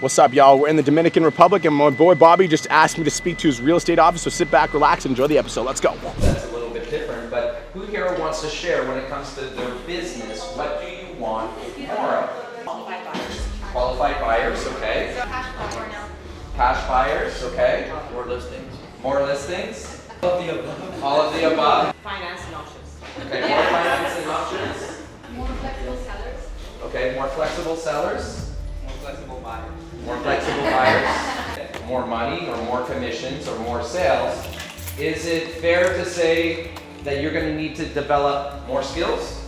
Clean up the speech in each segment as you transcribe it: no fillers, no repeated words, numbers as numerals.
What's up, y'all? We're in the Dominican Republic, and my boy Bobby just asked me to speak to his real estate office, so sit back, relax, and enjoy the episode. Let's go. That's a little bit different, but who here wants to share when it comes to their business? What do you want more of? Qualified buyers. Qualified buyers, okay. Cash buyer now. Cash buyers, okay. More listings. More listings. All of the above. All of the above. Financing options. Okay, more financing options. More flexible sellers. Okay, more flexible sellers. More flexible buyers. More flexible buyers. More money or more commissions or more sales. Is it fair to say that you're going to need to develop more skills?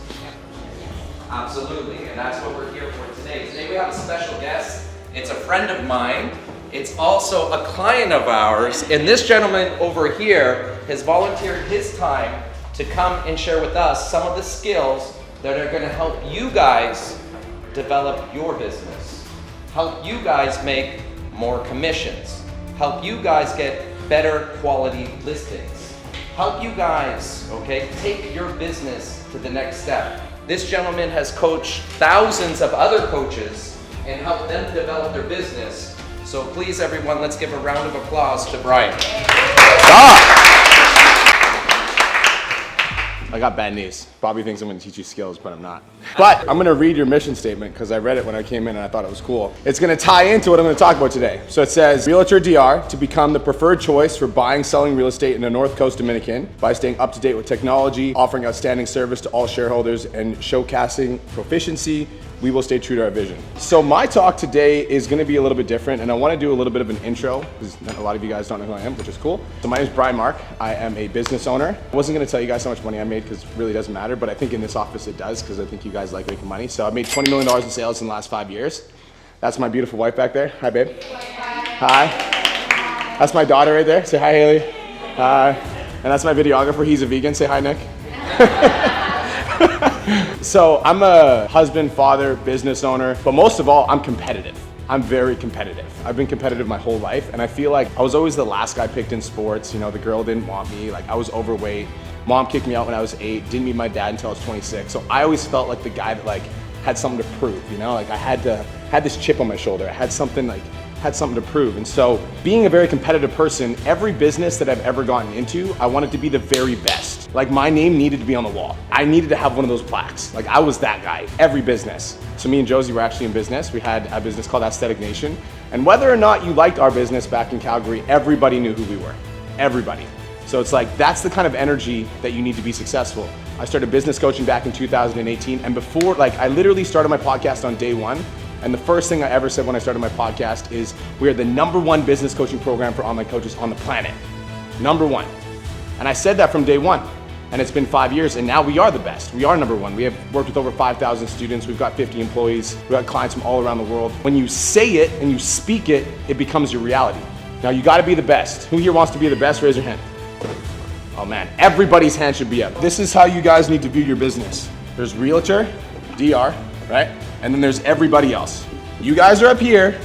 Absolutely, and that's what we're here for today. Today we have a special guest. It's a friend of mine. It's also a client of ours. And this gentleman over here has volunteered his time to come and share with us some of the skills that are going to help you guys develop your business, help you guys make more commissions, help you guys get better quality listings, help you guys, okay, take your business to the next step. This gentleman has coached thousands of other coaches and helped them develop their business. So please, everyone, let's give a round of applause to Brian. I got bad news. Bobby thinks I'm gonna teach you skills, but I'm not. But I'm gonna read your mission statement because I read it when I came in and I thought it was cool. It's gonna tie into what I'm gonna talk about today. So it says, RealtorDR to become the preferred choice for buying, selling real estate in the North Coast Dominican by staying up to date with technology, offering outstanding service to all shareholders, and showcasing proficiency. We will stay true to our vision. So my talk today is gonna be a little bit different, and I wanna do a little bit of an intro, because a lot of you guys don't know who I am, which is cool. So my name is Brian Mark. I am a business owner. I wasn't gonna tell you guys how much money I made, because it really doesn't matter, but I think in this office it does, because I think you guys like making money. So I made $20 million in sales in the last 5 years. That's my beautiful wife back there. Hi, babe. Hi. That's my daughter right there. Say hi, Haley. Hi. And that's my videographer. He's a vegan. Say hi, Nick. So I'm a husband, father, business owner, but most of all, I'm competitive. I'm very competitive. I've been competitive my whole life, and I feel like I was always the last guy picked in sports. You know, the girl didn't want me, like I was overweight. Mom kicked me out when I was 8, didn't meet my dad until I was 26. So I always felt like the guy that like had something to prove, you know? Like I had this chip on my shoulder. I had something to prove. And so being a very competitive person, every business that I've ever gotten into, I wanted to be the very best. Like my name needed to be on the wall. I needed to have one of those plaques. Like I was that guy, every business. So me and Josie were actually in business. We had a business called Aesthetic Nation. And whether or not you liked our business back in Calgary, everybody knew who we were, everybody. So it's like, that's the kind of energy that you need to be successful. I started business coaching back in 2018. And before, like I literally started my podcast on day 1. And the first thing I ever said when I started my podcast is, we are the #1 business coaching program for online coaches on the planet. #1. And I said that from day 1. And it's been 5 years, and now we are the best. We are #1. We have worked with over 5,000 students. We've got 50 employees. We've got clients from all around the world. When you say it and you speak it, it becomes your reality. Now you gotta be the best. Who here wants to be the best? Raise your hand. Oh man, everybody's hand should be up. This is how you guys need to view your business. There's RealtorDR, right? And then there's everybody else. You guys are up here,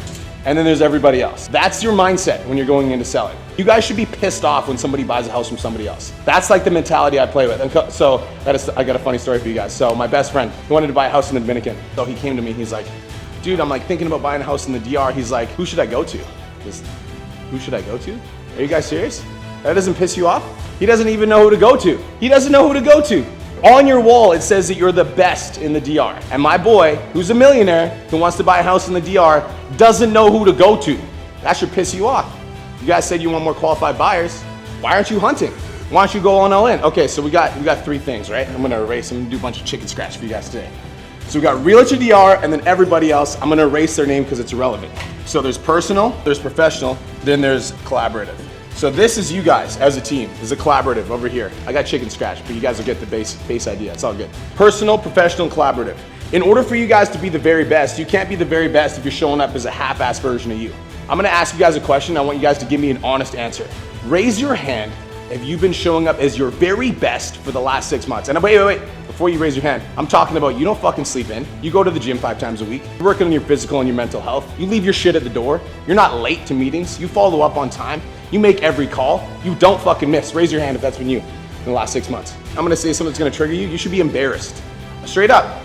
and then there's everybody else. That's your mindset when you're going into selling. You guys should be pissed off when somebody buys a house from somebody else. That's like the mentality I play with. And so I got a funny story for you guys. So my best friend, he wanted to buy a house in the Dominican. So he came to me, he's like, dude, I'm like thinking about buying a house in the DR. He's like, who should I go to? Who should I go to? Are you guys serious? That doesn't piss you off? He doesn't even know who to go to. He doesn't know who to go to. On your wall, it says that you're the best in the DR. And my boy, who's a millionaire, who wants to buy a house in the DR, doesn't know who to go to. That should piss you off. You guys said you want more qualified buyers. Why aren't you hunting? Why don't you go all in? Okay, so we got 3 things, right? I'm gonna erase them and do a bunch of chicken scratch for you guys today. So we got RealtorDR, and then everybody else, I'm gonna erase their name because it's irrelevant. So there's personal, there's professional, then there's collaborative. So this is you guys as a team. This is a collaborative over here. I got chicken scratch, but you guys will get the base idea. It's all good. Personal, professional, and collaborative. In order for you guys to be the very best, you can't be the very best if you're showing up as a half-ass version of you. I'm gonna ask you guys a question. I want you guys to give me an honest answer. Raise your hand if you've been showing up as your very best for the last 6 months. And wait. Before you raise your hand, I'm talking about you don't fucking sleep in. You go to the gym 5 times a week. You're working on your physical and your mental health. You leave your shit at the door. You're not late to meetings. You follow up on time. You make every call. You don't fucking miss. Raise your hand if that's been you in the last 6 months. I'm gonna say something that's gonna trigger you. You should be embarrassed. Straight up.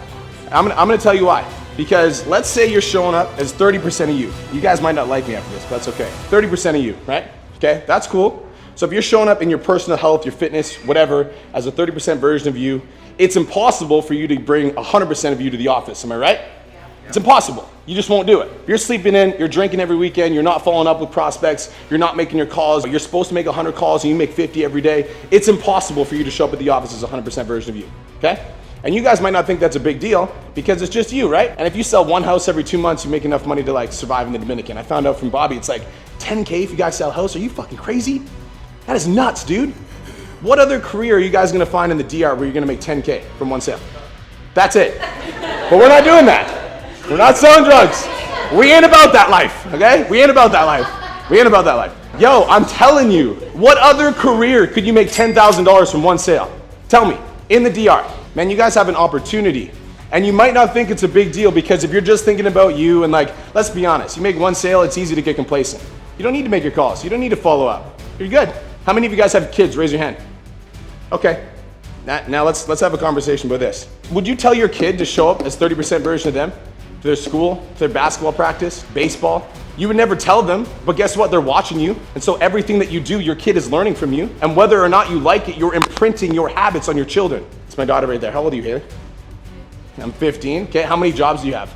I'm gonna tell you why. Because let's say you're showing up as 30% of you. You guys might not like me after this, but that's okay. 30% of you, right? Okay, that's cool. So if you're showing up in your personal health, your fitness, whatever, as a 30% version of you, it's impossible for you to bring 100% of you to the office, am I right? It's impossible. You just won't do it. If you're sleeping in, you're drinking every weekend, you're not following up with prospects, you're not making your calls, you're supposed to make 100 calls and you make 50 every day, it's impossible for you to show up at the office as a 100% version of you, okay? And you guys might not think that's a big deal because it's just you, right? And if you sell one house every 2 months, you make enough money to like survive in the Dominican. I found out from Bobby, it's like 10K if you guys sell a house. Are you fucking crazy? That is nuts, dude. What other career are you guys gonna find in the DR where you're gonna make 10K from one sale? That's it. But we're not doing that. We're not selling drugs. We ain't about that life, okay? We ain't about that life. We ain't about that life. Yo, I'm telling you, what other career could you make $10,000 from one sale? Tell me, in the DR. Man, you guys have an opportunity. And you might not think it's a big deal because if you're just thinking about you and like, let's be honest, you make one sale, it's easy to get complacent. You don't need to make your calls. You don't need to follow up. You're good. How many of you guys have kids? Raise your hand. Okay. Now let's have a conversation about this. Would you tell your kid to show up as 30% version of them? To their school, to their basketball practice, baseball? You would never tell them, but guess what? They're watching you. And so everything that you do, your kid is learning from you. And whether or not you like it, you're imprinting your habits on your children. It's my daughter right there. How old are you, Haley? I'm 15. Okay, how many jobs do you have?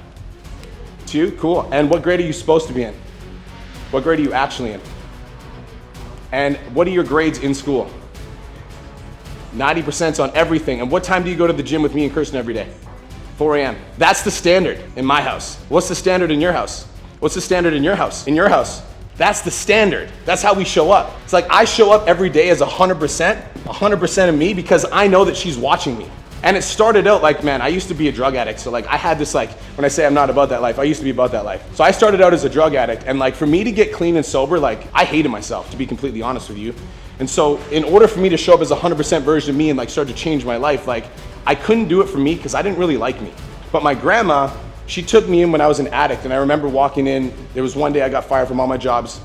2, cool. And what grade are you supposed to be in? What grade are you actually in? And what are your grades in school? 90% on everything. And what time do you go to the gym with me and Kirsten every day? 4 a.m. That's the standard in my house. What's the standard in your house? What's the standard in your house? In your house. That's the standard. That's how we show up. It's like I show up every day as 100% of me because I know that she's watching me. And it started out like, man, I used to be a drug addict. So like I had this like, when I say I'm not about that life, I used to be about that life. So I started out as a drug addict and like for me to get clean and sober, like I hated myself, to be completely honest with you. And so in order for me to show up as a 100% version of me and like start to change my life, like I couldn't do it for me because I didn't really like me. But my grandma, she took me in when I was an addict. And I remember walking in, there was one day I got fired from all my jobs,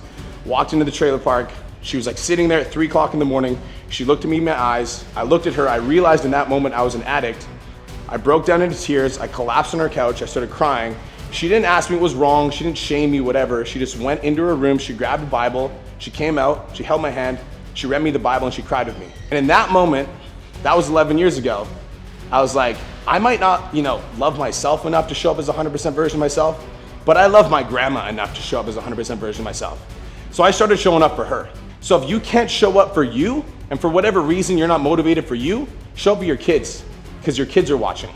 walked into the trailer park. She was like sitting there at 3 o'clock in the morning. She looked at me in my eyes. I looked at her. I realized in that moment I was an addict. I broke down into tears. I collapsed on her couch. I started crying. She didn't ask me what was wrong. She didn't shame me, whatever. She just went into her room. She grabbed a Bible. She came out. She held my hand. She read me the Bible and she cried with me. And in that moment, that was 11 years ago, I was like, I might not, love myself enough to show up as a 100% version of myself, but I love my grandma enough to show up as a 100% version of myself. So I started showing up for her. So if you can't show up for you, and for whatever reason you're not motivated for you, show up for your kids, because your kids are watching.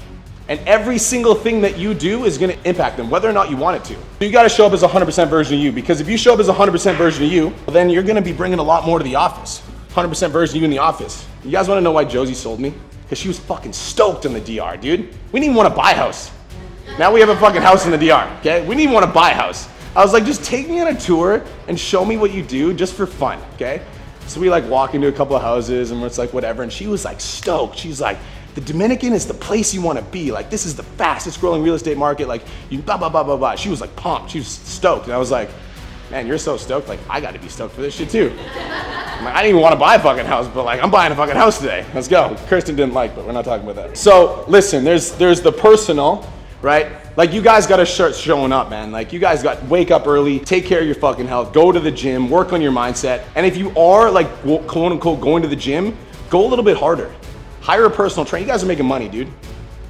And every single thing that you do is gonna impact them, whether or not you want it to. So you gotta show up as a 100% version of you, because if you show up as a 100% version of you, well, then you're gonna be bringing a lot more to the office. 100% version of you in the office. You guys wanna know why Josie sold me? Because she was fucking stoked in the DR, dude. We didn't even wanna buy a house. Now we have a fucking house in the DR, okay? We didn't even wanna buy a house. I was like, just take me on a tour and show me what you do just for fun, okay? So we like walk into a couple of houses and it's like whatever, and she was like stoked. She's like, the Dominican is the place you want to be. Like, this is the fastest growing real estate market. Like, you blah, blah, blah, blah, blah. She was like pumped. She was stoked. And I was like, man, you're so stoked. Like, I got to be stoked for this shit too. I'm like, I didn't even want to buy a fucking house, but like, I'm buying a fucking house today. Let's go. Kirsten didn't like, but we're not talking about that. So listen, there's the personal, right? Like, you guys got to start showing up, man. Like, you guys got wake up early, take care of your fucking health, go to the gym, work on your mindset. And if you are like, quote unquote, going to the gym, go a little bit harder. Hire a personal trainer. You guys are making money, dude.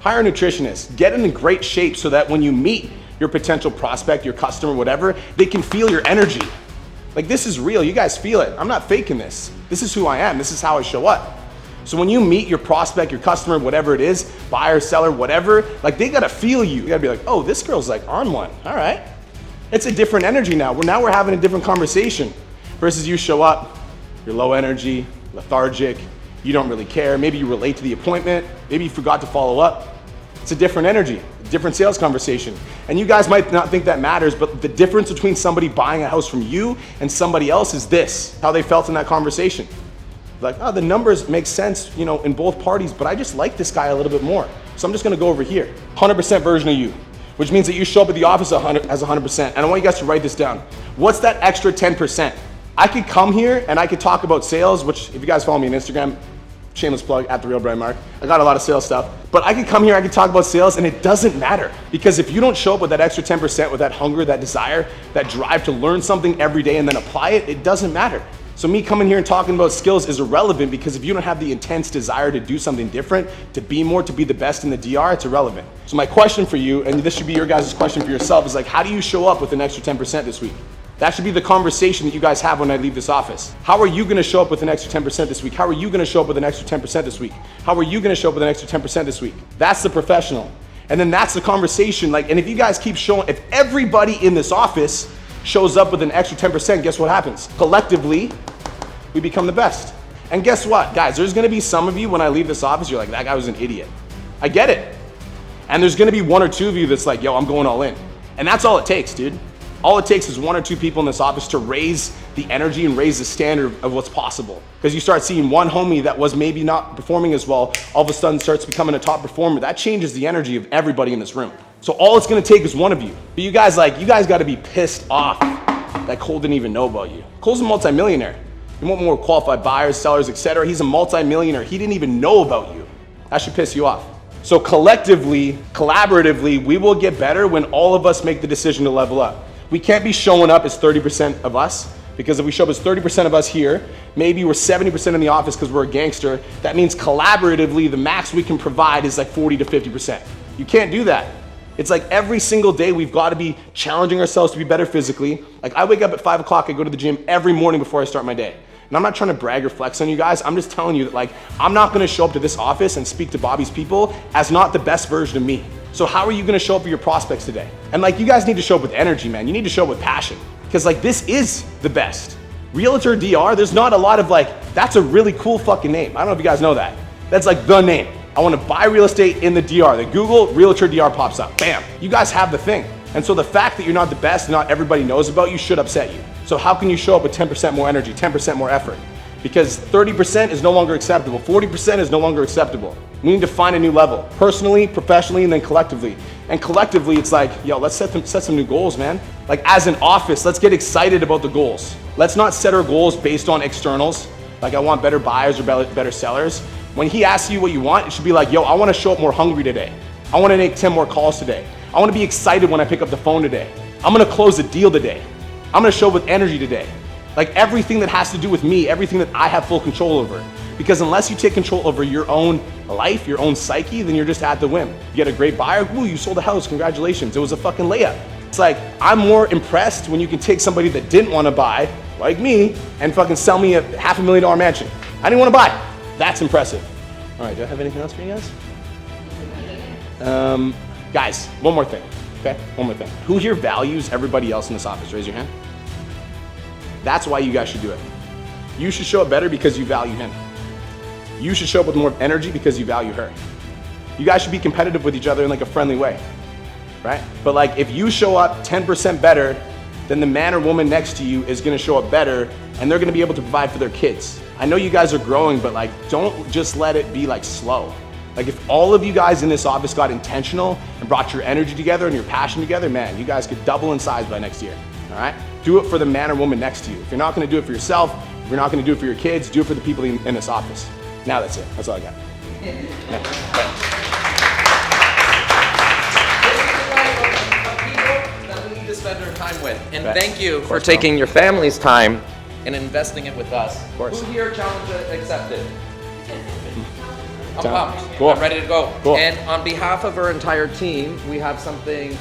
Hire a nutritionist. Get in great shape so that when you meet your potential prospect, your customer, whatever, they can feel your energy. Like, this is real. You guys feel it. I'm not faking this. This is who I am. This is how I show up. So when you meet your prospect, your customer, whatever it is, buyer, seller, whatever, like, they gotta feel you. You gotta be like, oh, this girl's like on one. All right. It's a different energy now. Now we're having a different conversation versus you show up, you're low energy, lethargic, you don't really care. Maybe you relate to the appointment. Maybe you forgot to follow up. It's a different energy, a different sales conversation. And you guys might not think that matters, but the difference between somebody buying a house from you and somebody else is this, how they felt in that conversation. Like, oh, the numbers make sense, in both parties, but I just like this guy a little bit more. So I'm just gonna go over here. 100% version of you, which means that you show up at the office as 100%. And I want you guys to write this down. What's that extra 10%? I could come here and I could talk about sales, which if you guys follow me on Instagram, shameless plug at the Real Brian Mark. I got a lot of sales stuff, but I can come here, I can talk about sales, and it doesn't matter, because if you don't show up with that extra 10%, with that hunger, that desire, that drive to learn something every day and then apply it, it doesn't matter. So me coming here and talking about skills is irrelevant, because if you don't have the intense desire to do something different, to be more, to be the best in the DR, it's irrelevant. So my question for you, and this should be your guys' question for yourself, is like, how do you show up with an extra 10% this week? That should be the conversation that you guys have when I leave this office. How are you gonna show up with an extra 10% this week? How are you gonna show up with an extra 10% this week? How are you gonna show up with an extra 10% this week? That's the professional. And then that's the conversation. Like, and if you guys keep showing, if everybody in this office shows up with an extra 10%, guess what happens? Collectively, we become the best. And guess what, guys? There's gonna be some of you when I leave this office, you're like, that guy was an idiot. I get it. And there's gonna be one or two of you that's like, yo, I'm going all in. And that's all it takes, dude. All it takes is one or two people in this office to raise the energy and raise the standard of what's possible. Because you start seeing one homie that was maybe not performing as well, all of a sudden starts becoming a top performer. That changes the energy of everybody in this room. So all it's gonna take is one of you. But you guys gotta be pissed off that Cole didn't even know about you. Cole's a multimillionaire. You want more qualified buyers, sellers, etc. He's a multimillionaire. He didn't even know about you. That should piss you off. So collectively, collaboratively, we will get better when all of us make the decision to level up. We can't be showing up as 30% of us, because if we show up as 30% of us here, maybe we're 70% in the office because we're a gangster. That means collaboratively, the max we can provide is like 40 to 50%. You can't do that. It's like every single day we've got to be challenging ourselves to be better physically. Like I wake up at 5 o'clock, I go to the gym every morning before I start my day. And I'm not trying to brag or flex on you guys. I'm just telling you that like, I'm not going to show up to this office and speak to Bobby's people as not the best version of me. So how are you gonna show up for your prospects today? And like, you guys need to show up with energy, man. You need to show up with passion. Because like, this is the best. RealtorDR, there's not a lot of like, that's a really cool fucking name. I don't know if you guys know that. That's like the name. I wanna buy real estate in the DR. The Google RealtorDR pops up, bam. You guys have the thing. And so the fact that you're not the best, not everybody knows about you, should upset you. So how can you show up with 10% more energy, 10% more effort? Because 30% is no longer acceptable. 40% is no longer acceptable. We need to find a new level, personally, professionally, and then collectively. And collectively, it's like, yo, let's set some new goals, man. Like as an office, let's get excited about the goals. Let's not set our goals based on externals. Like I want better buyers or better sellers. When he asks you what you want, it should be like, yo, I want to show up more hungry today. I want to make 10 more calls today. I want to be excited when I pick up the phone today. I'm going to close a deal today. I'm going to show up with energy today. Like everything that has to do with me, everything that I have full control over. Because unless you take control over your own life, your own psyche, then you're just at the whim. You get a great buyer, ooh, you sold a house, congratulations. It was a fucking layup. It's like, I'm more impressed when you can take somebody that didn't want to buy, like me, and fucking sell me a $500,000 mansion. I didn't want to buy. That's impressive. All right, do I have anything else for you guys? Guys, one more thing, okay? One more thing. Who here values everybody else in this office? Raise your hand. That's why you guys should do it. You should show up better because you value him. You should show up with more energy because you value her. You guys should be competitive with each other in like a friendly way, right? But like if you show up 10% better, then the man or woman next to you is gonna show up better and they're gonna be able to provide for their kids. I know you guys are growing, but like don't just let it be like slow. Like if all of you guys in this office got intentional and brought your energy together and your passion together, man, you guys could double in size by next year, all right? Do it for the man or woman next to you. If you're not gonna do it for yourself, if you're not gonna do it for your kids, do it for the people in this office. Now that's it, that's all I got. People that we need to spend our time with. And thank you for taking your family's time and investing it with us. Of course. Who here challenge accepted? I'm Challenge. pumped. Cool. I'm ready to go. Cool. And on behalf of our entire team, we have something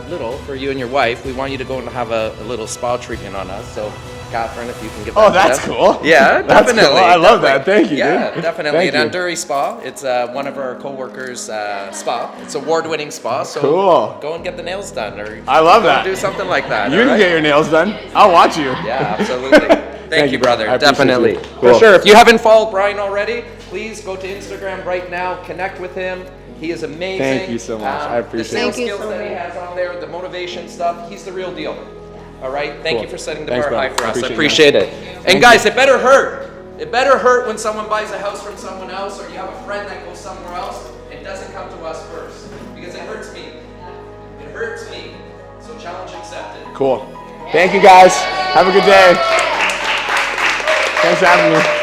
little for you and your wife. We want you to go and have a little spa treatment on us. So, Catherine, if you can get that. Oh, that's cool. Yeah, That's definitely. cool. I love that. Thank you, Yeah, dude. definitely. Thank At you. Anduri Spa, it's one of our co-workers' spa. It's award-winning spa. So Cool. go and get the nails done, or I love go that. do something like that. You all can right? get your nails done. I'll watch you. Yeah, absolutely. Thank you, brother. I appreciate Definitely. you. Cool. For sure. If you haven't followed Brian already, please go to Instagram right now. Connect with him. He is amazing. Thank you so much. I appreciate the sales it. skills that he has on there, the motivation stuff. He's the real deal. All right. Thank Cool. you for setting the Thanks, bar high brother. for us. I Appreciate appreciate it. And guys, it better hurt. It better hurt when someone buys a house from someone else, or you have a friend that goes somewhere else and doesn't come to us first, because it hurts me. It hurts me. So challenge accepted. Cool. Thank you guys. Have a good day. Thanks for having me.